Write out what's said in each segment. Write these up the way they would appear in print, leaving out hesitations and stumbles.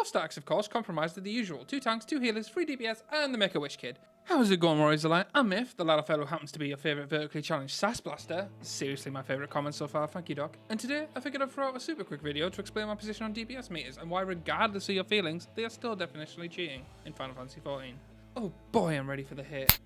Both stacks, of course, comprised of the usual 2 tanks, 2 healers, 3 DPS, and the Make-A-Wish kid. How's it going, Warriors Alike? I'm Myth, the latter fellow who happens to be your favourite vertically challenged sass blaster. Seriously my favourite comment so far, thank you Doc. And today, I figured I'd throw out a super quick video to explain my position on DPS meters and why, regardless of your feelings, they are still definitionally cheating in Final Fantasy XIV. Oh boy, I'm ready for the hate.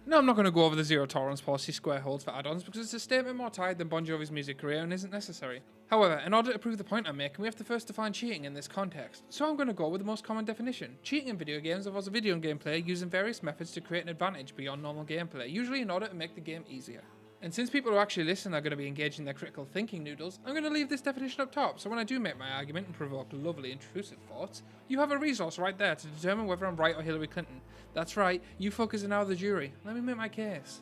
No, I'm not going to go over the zero tolerance policy Square holds for add-ons because it's a statement more tied than Bon Jovi's music career and isn't necessary. However, in order to prove the point I'm making, we have to first define cheating in this context. So I'm going to go with the most common definition. Cheating in video games involves a video game player using various methods to create an advantage beyond normal gameplay, usually in order to make the game easier. And since people who actually listen are going to be engaging their critical thinking noodles, I'm going to leave this definition up top, so when I do make my argument and provoke lovely intrusive thoughts, you have a resource right there to determine whether I'm right or Hillary Clinton. That's right, you fuckers are now the jury. Let me make my case.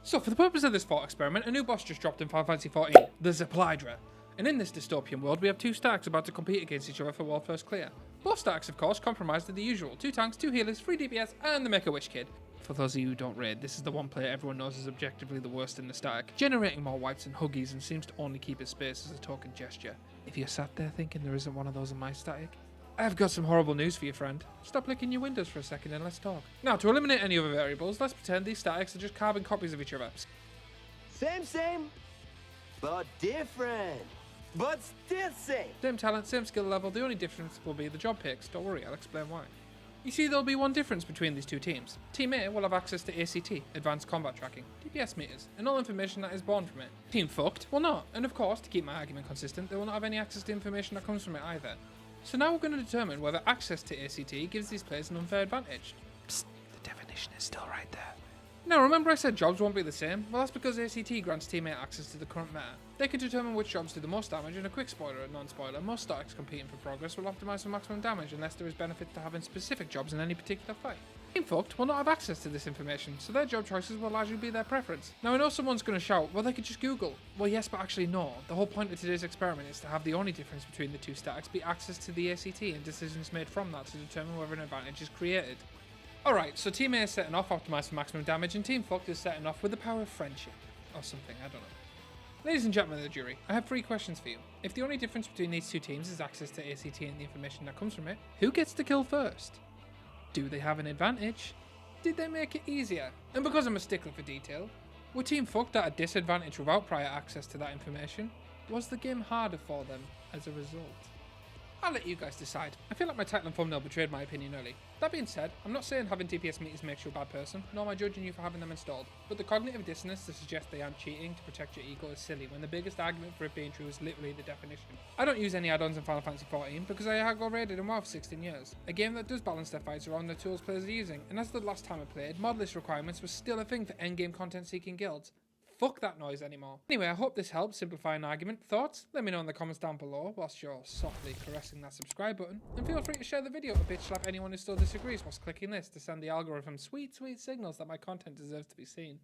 So for the purpose of this thought experiment, a new boss just dropped in Final Fantasy XIV, the Zeplydra. And in this dystopian world, we have 2 stacks about to compete against each other for world first clear. Both stacks, of course, comprised of the usual 2 tanks, 2 healers, 3 DPS, and the Make-A-Wish kid. For those of you who don't raid, this is the one player everyone knows is objectively the worst in the stack, generating more wipes and huggies and seems to only keep his space as a token gesture. If you're sat there thinking there isn't one of those in my static, I've got some horrible news for you, friend. Stop licking your windows for a second and let's talk. Now, to eliminate any other variables, let's pretend these statics are just carbon copies of each other. Same, but different. But still same. Same talent, same skill level, the only difference will be the job picks. Don't worry, I'll explain why. You see, there'll be one difference between these 2 teams. Team A will have access to ACT, Advanced Combat Tracking, DPS meters, and all information that is born from it. Team Fucked will not, and of course, to keep my argument consistent, they will not have any access to information that comes from it either. So now we're going to determine whether access to ACT gives these players an unfair advantage. Psst, the definition is still right there. Now remember I said jobs won't be the same? Well, that's because ACT grants teammate access to the current meta. They can determine which jobs do the most damage, and a quick spoiler and non-spoiler, most statics competing for progress will optimise for maximum damage unless there is benefit to having specific jobs in any particular fight. Team Fucked will not have access to this information, so their job choices will largely be their preference. Now I know someone's going to shout, well they could just Google. Well yes, but actually no. The whole point of today's experiment is to have the only difference between the 2 statics be access to the ACT and decisions made from that to determine whether an advantage is created. Alright, so Team A is setting off optimised for maximum damage and Team Fucked is setting off with the power of friendship. Or something, I don't know. Ladies and gentlemen of the jury, I have 3 questions for you. If the only difference between these 2 teams is access to ACT and the information that comes from it, who gets to kill first? Do they have an advantage? Did they make it easier? And because I'm a stickler for detail, were Team Fucked at a disadvantage without prior access to that information? Was the game harder for them as a result? I'll let you guys decide. I feel like my title and thumbnail betrayed my opinion early. That being said, I'm not saying having DPS meters makes you a bad person, nor am I judging you for having them installed, but the cognitive dissonance to suggest they aren't cheating to protect your ego is silly when the biggest argument for it being true is literally the definition. I don't use any add-ons in Final Fantasy XIV because I got raided in WoW for 16 years, a game that does balance their fights around the tools players are using, and as the last time I played, mod list requirements was still a thing for endgame content seeking guilds. Fuck that noise anymore. Anyway, I hope this helps simplify an argument. Thoughts? Let me know in the comments down below whilst you're softly caressing that subscribe button. And feel free to share the video to bitch slap anyone who still disagrees whilst clicking this to send the algorithm sweet, sweet signals that my content deserves to be seen.